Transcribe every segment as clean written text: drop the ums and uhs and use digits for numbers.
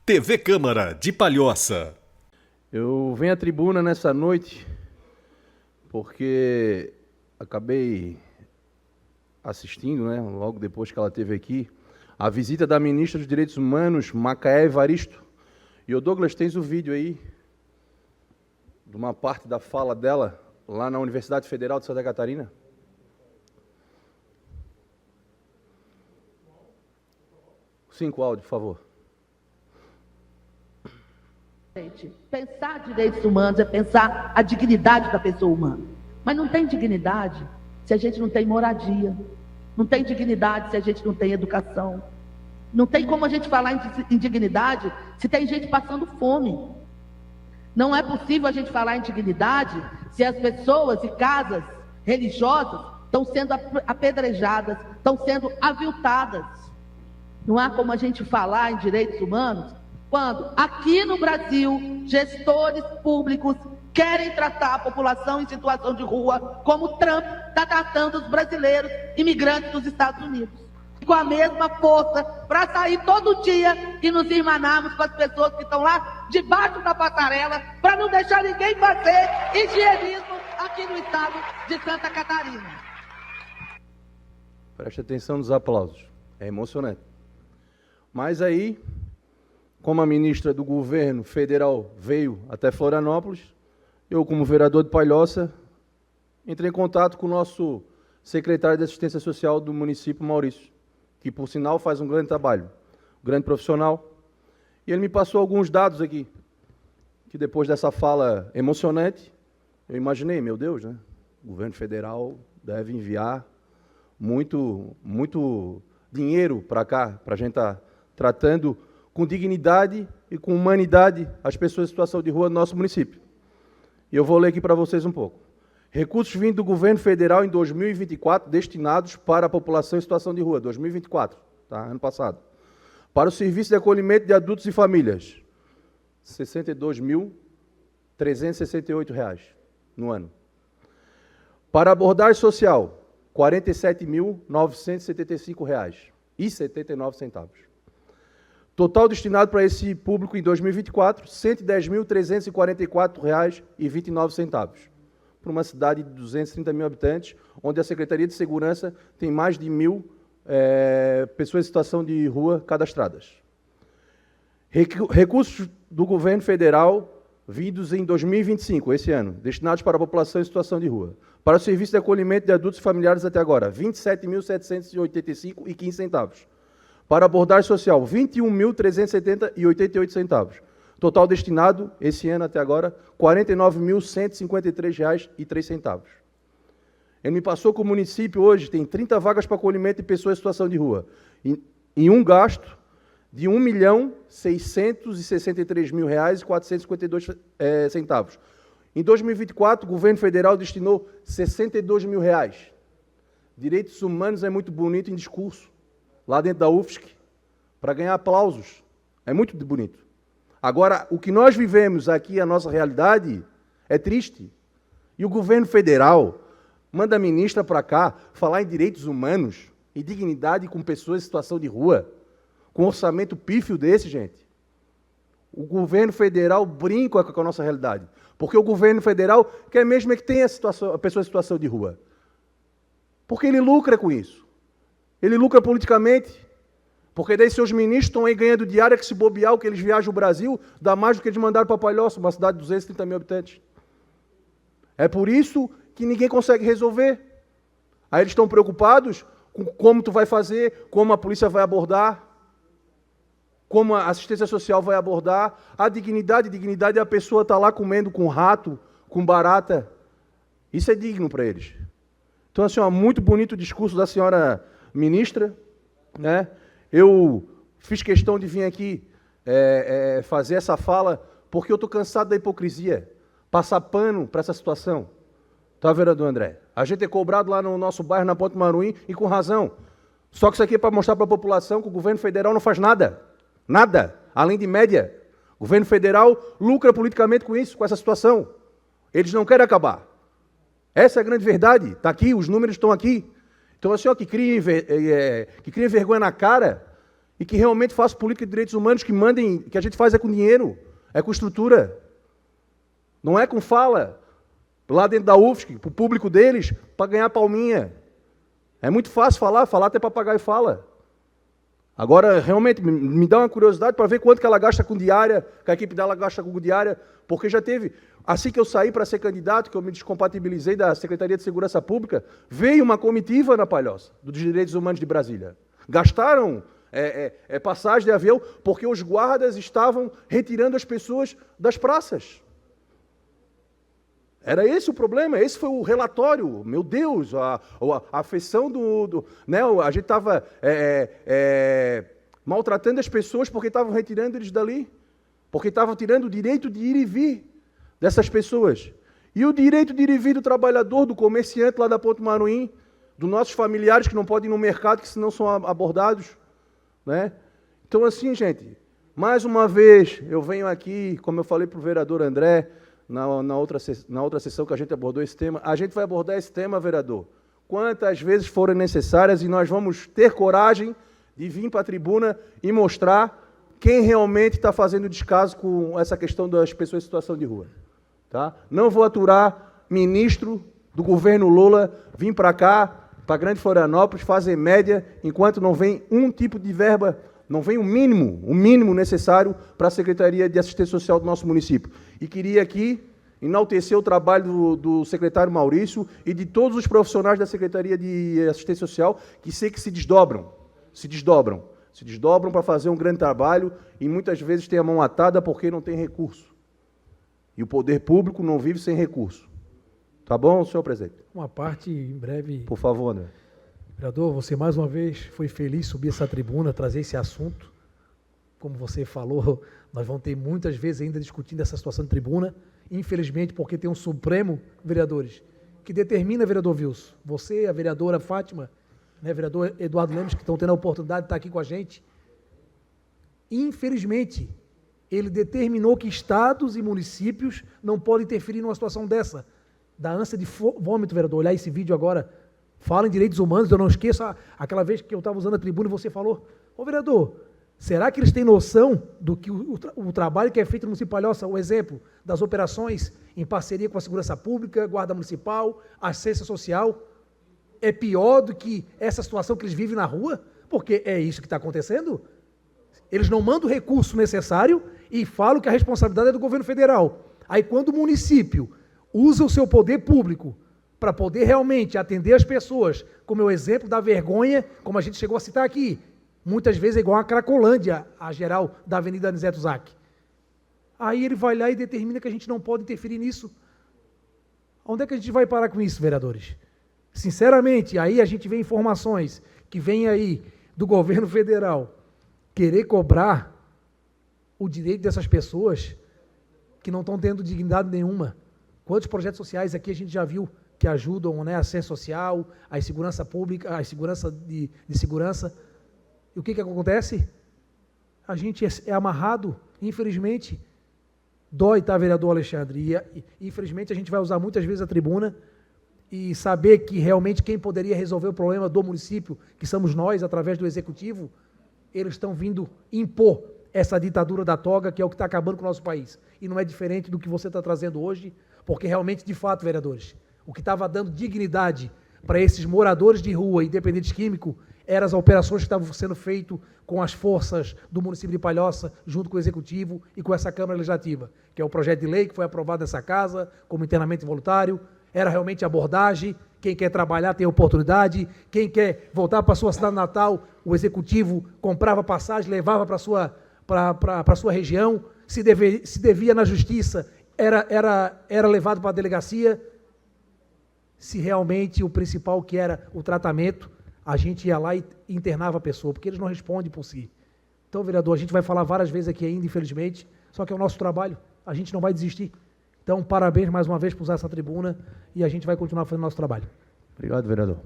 TV Câmara de Palhoça. Eu venho à tribuna nessa noite porque acabei assistindo, logo depois que ela esteve aqui, a visita da ministra dos Direitos Humanos, Macaé Evaristo. E o Douglas, tens o vídeo aí de uma parte da fala dela lá na Universidade Federal de Santa Catarina? Cinco áudio, por favor. Gente, pensar direitos humanos é pensar a dignidade da pessoa humana. Mas não tem dignidade se a gente não tem moradia. Não tem dignidade se a gente não tem educação. Não tem como a gente falar em dignidade se tem gente passando fome. Não é possível a gente falar em dignidade se as pessoas e casas religiosas estão sendo apedrejadas, estão sendo aviltadas. Não há como a gente falar em direitos humanos quando, aqui no Brasil, gestores públicos querem tratar a população em situação de rua como Trump está tratando os brasileiros imigrantes dos Estados Unidos. Com a mesma força, para sair todo dia e nos irmanarmos com as pessoas que estão lá debaixo da passarela, para não deixar ninguém fazer higienismo aqui no estado de Santa Catarina. Preste atenção nos aplausos. É emocionante. Mas aí, como a ministra do governo federal veio até Florianópolis, eu, como vereador de Palhoça, entrei em contato com o nosso secretário de Assistência Social do município, Maurício, que, por sinal, faz um grande trabalho, um grande profissional. E ele me passou alguns dados aqui, que depois dessa fala emocionante, eu imaginei, meu Deus, o governo federal deve enviar muito dinheiro para cá, para a gente estar tratando com dignidade e com humanidade as pessoas em situação de rua do nosso município. E eu vou ler aqui para vocês um pouco. Recursos vindos do governo federal em 2024 destinados para a população em situação de rua, 2024, ano passado. Para o serviço de acolhimento de adultos e famílias, R$ 62.368 no ano. Para a abordagem social, R$ 47.975,79. Total destinado para esse público em 2024, R$ 110.344,29. Para uma cidade de 230 mil habitantes, onde a Secretaria de Segurança tem mais de 1.000 pessoas em situação de rua cadastradas. Recursos do governo federal vindos em 2025, esse ano, destinados para a população em situação de rua. Para o serviço de acolhimento de adultos e familiares até agora, R$ 27.785,15. Para abordagem social, R$ 21.370,88. Total destinado, esse ano até agora, R$ 49.153,03. Ele me passou que o município hoje tem 30 vagas para acolhimento de pessoas em situação de rua, em um gasto de R$ 1.663.452. Em 2024, o governo federal destinou R$ 62 mil. Direitos humanos é muito bonito em discurso, lá dentro da UFSC, para ganhar aplausos. É muito bonito. Agora, o que nós vivemos aqui, a nossa realidade, é triste. E o governo federal manda a ministra para cá falar em direitos humanos e dignidade com pessoas em situação de rua, com um orçamento pífio desse, gente. O governo federal brinca com a nossa realidade, porque o governo federal quer mesmo que tenha a pessoa em situação de rua. Porque ele lucra com isso. Ele lucra politicamente, porque daí seus ministros estão aí ganhando diária que se bobear o que eles viajam o Brasil, dá mais do que eles mandaram para Palhoça, uma cidade de 230 mil habitantes. É por isso que ninguém consegue resolver. Aí eles estão preocupados com como tu vai fazer, como a polícia vai abordar, como a assistência social vai abordar. A dignidade é a pessoa estar lá comendo com rato, com barata. Isso é digno para eles. Então, assim, muito bonito o discurso da senhora ministra, Eu fiz questão de vir aqui fazer essa fala porque eu estou cansado da hipocrisia, passar pano para essa situação. Tá, vereador André? A gente é cobrado lá no nosso bairro, na Ponte Maruim, e com razão. Só que isso aqui é para mostrar para a população que o governo federal não faz nada. Nada, além de média. O governo federal lucra politicamente com isso, com essa situação. Eles não querem acabar. Essa é a grande verdade. Está aqui, os números estão aqui. Então, assim, que criem vergonha na cara e que realmente façam política de direitos humanos, que mandem, que a gente faz é com dinheiro, é com estrutura. Não é com fala, lá dentro da UFSC, para o público deles, para ganhar palminha. É muito fácil falar até papagaio fala. Agora, realmente, me dá uma curiosidade para ver quanto que ela gasta com diária, que a equipe dela gasta com diária, porque já teve, assim que eu saí para ser candidato, que eu me descompatibilizei da Secretaria de Segurança Pública, veio uma comitiva na Palhoça, dos Direitos Humanos de Brasília. Gastaram passagem de avião, porque os guardas estavam retirando as pessoas das praças. Era esse o problema, esse foi o relatório. Meu Deus, a afeição né, a gente estava maltratando as pessoas porque estavam retirando eles dali, porque estavam tirando o direito de ir e vir dessas pessoas. E o direito de ir e vir do trabalhador, do comerciante lá da Ponte Maruim, dos nossos familiares que não podem ir no mercado, que senão são abordados. Né? Então, assim, gente, mais uma vez, eu venho aqui, como eu falei para o vereador André, na outra sessão que a gente abordou esse tema, a gente vai abordar esse tema, vereador, quantas vezes forem necessárias, e nós vamos ter coragem de vir para a tribuna e mostrar quem realmente está fazendo descaso com essa questão das pessoas em situação de rua. Tá? Não vou aturar ministro do governo Lula vir para cá, para Grande Florianópolis, fazer média, enquanto não vem um tipo de verba, não vem o mínimo necessário para a Secretaria de Assistência Social do nosso município. E queria aqui enaltecer o trabalho do secretário Maurício e de todos os profissionais da Secretaria de Assistência Social, que sei que se desdobram para fazer um grande trabalho e muitas vezes tem a mão atada porque não tem recurso. E o poder público não vive sem recurso. Tá bom, senhor presidente? Uma parte, em breve... Por favor, André. Vereador, você mais uma vez foi feliz subir essa tribuna, trazer esse assunto. Como você falou, nós vamos ter muitas vezes ainda discutindo essa situação de tribuna. Infelizmente, porque tem um Supremo, vereadores, que determina, vereador Wilson, você, a vereadora Fátima, né, vereador Eduardo Lemos, que estão tendo a oportunidade de estar aqui com a gente. Infelizmente, ele determinou que estados e municípios não podem interferir numa situação dessa. Da ânsia de vômito, vereador, olhar esse vídeo agora, fala em direitos humanos, eu não esqueço aquela vez que eu estava usando a tribuna e você falou, ô vereador, será que eles têm noção do que o trabalho que é feito no município de Palhoça, o exemplo das operações em parceria com a Segurança Pública, Guarda Municipal, Assistência Social, é pior do que essa situação que eles vivem na rua? Porque é isso que está acontecendo. Eles não mandam o recurso necessário e falam que a responsabilidade é do governo federal. Aí quando o município usa o seu poder público para poder realmente atender as pessoas, como é o exemplo da vergonha, como a gente chegou a citar aqui, muitas vezes é igual a Cracolândia, a geral da Avenida Aniceto Zac. Aí ele vai lá e determina que a gente não pode interferir nisso. Onde é que a gente vai parar com isso, vereadores? Sinceramente, aí a gente vê informações que vêm aí do governo federal querer cobrar o direito dessas pessoas que não estão tendo dignidade nenhuma. Quantos projetos sociais aqui a gente já viu que ajudam, né, a assistência social, a segurança pública, a segurança de segurança. E o que acontece? A gente é amarrado, infelizmente. Dói, tá, vereador Alexandre? E infelizmente a gente vai usar muitas vezes a tribuna e saber que realmente quem poderia resolver o problema do município, que somos nós, através do executivo, eles estão vindo impor essa ditadura da toga, que é o que está acabando com o nosso país. E não é diferente do que você está trazendo hoje, porque realmente, de fato, vereadores, o que estava dando dignidade para esses moradores de rua, independentes químicos, eram as operações que estavam sendo feitas com as forças do município de Palhoça, junto com o Executivo e com essa Câmara Legislativa, que é o projeto de lei que foi aprovado nessa casa, como internamento voluntário. Era realmente abordagem, quem quer trabalhar tem oportunidade, quem quer voltar para a sua cidade natal, o Executivo comprava passagem, levava para a sua região, se devia na justiça, era levado para a delegacia. Se realmente o principal que era o tratamento, a gente ia lá e internava a pessoa, porque eles não respondem por si. Então, vereador, a gente vai falar várias vezes aqui ainda, infelizmente, só que é o nosso trabalho, a gente não vai desistir. Então, parabéns mais uma vez por usar essa tribuna e a gente vai continuar fazendo nosso trabalho. Obrigado, vereador.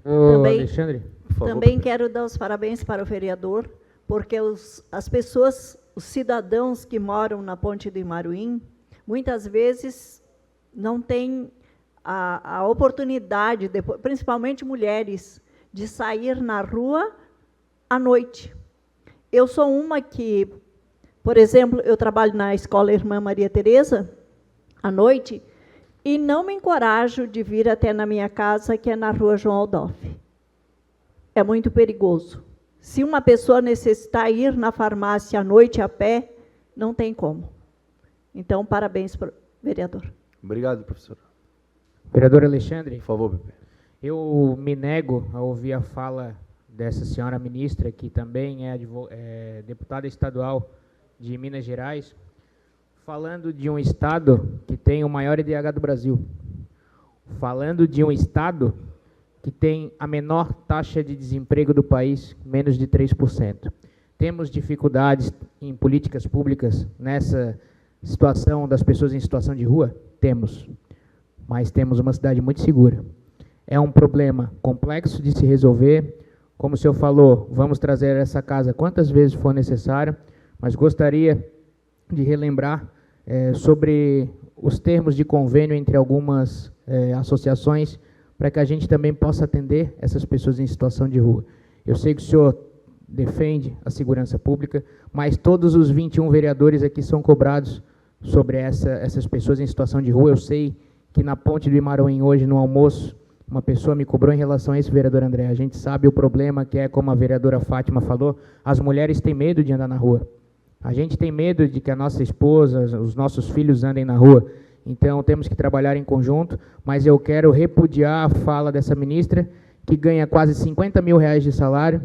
Alexandre, por favor. Também quero dar os parabéns para o vereador, porque as pessoas, os cidadãos que moram na Ponte do Imaruim, muitas vezes não têm a oportunidade, principalmente mulheres, de sair na rua à noite. eu sou uma que, por exemplo, eu trabalho na Escola Irmã Maria Teresa, à noite, e não me encorajo de vir até na minha casa, que é na Rua João Aldoff. É muito perigoso. Se uma pessoa necessitar ir na farmácia à noite a pé, não tem como. Então, parabéns, vereador. Obrigado, professor. Vereador Alexandre, Por favor, Pepe. eu me nego a ouvir a fala dessa senhora ministra, que também é deputada estadual de Minas Gerais, falando de um estado que tem o maior IDH do Brasil, falando de um estado que tem a menor taxa de desemprego do país, menos de 3%. Temos dificuldades em políticas públicas nessa situação das pessoas em situação de rua? Temos, mas temos uma cidade muito segura. É um problema complexo de se resolver. Como o senhor falou, vamos trazer essa casa quantas vezes for necessário, mas gostaria de relembrar sobre os termos de convênio entre algumas associações, para que a gente também possa atender essas pessoas em situação de rua. Eu sei que o senhor defende a segurança pública, mas todos os 21 vereadores aqui são cobrados sobre essas pessoas em situação de rua. Eu sei que na Ponte do Imaruim, hoje, no almoço, uma pessoa me cobrou em relação a isso, vereador André. A gente sabe o problema que é, como a vereadora Fátima falou, as mulheres têm medo de andar na rua. A gente tem medo de que a nossa esposa, os nossos filhos andem na rua. Então, temos que trabalhar em conjunto, mas eu quero repudiar a fala dessa ministra, que ganha quase 50 mil reais de salário,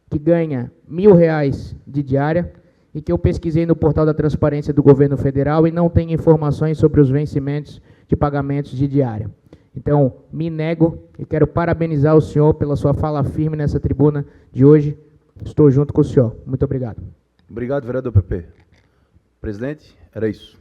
que ganha R$1.000 de diária, e que eu pesquisei no portal da transparência do governo federal e não tenho informações sobre os vencimentos de pagamentos de diária. Então, me nego e quero parabenizar o senhor pela sua fala firme nessa tribuna de hoje. Estou junto com o senhor. Muito obrigado. Obrigado, vereador Pepe. Presidente, era isso.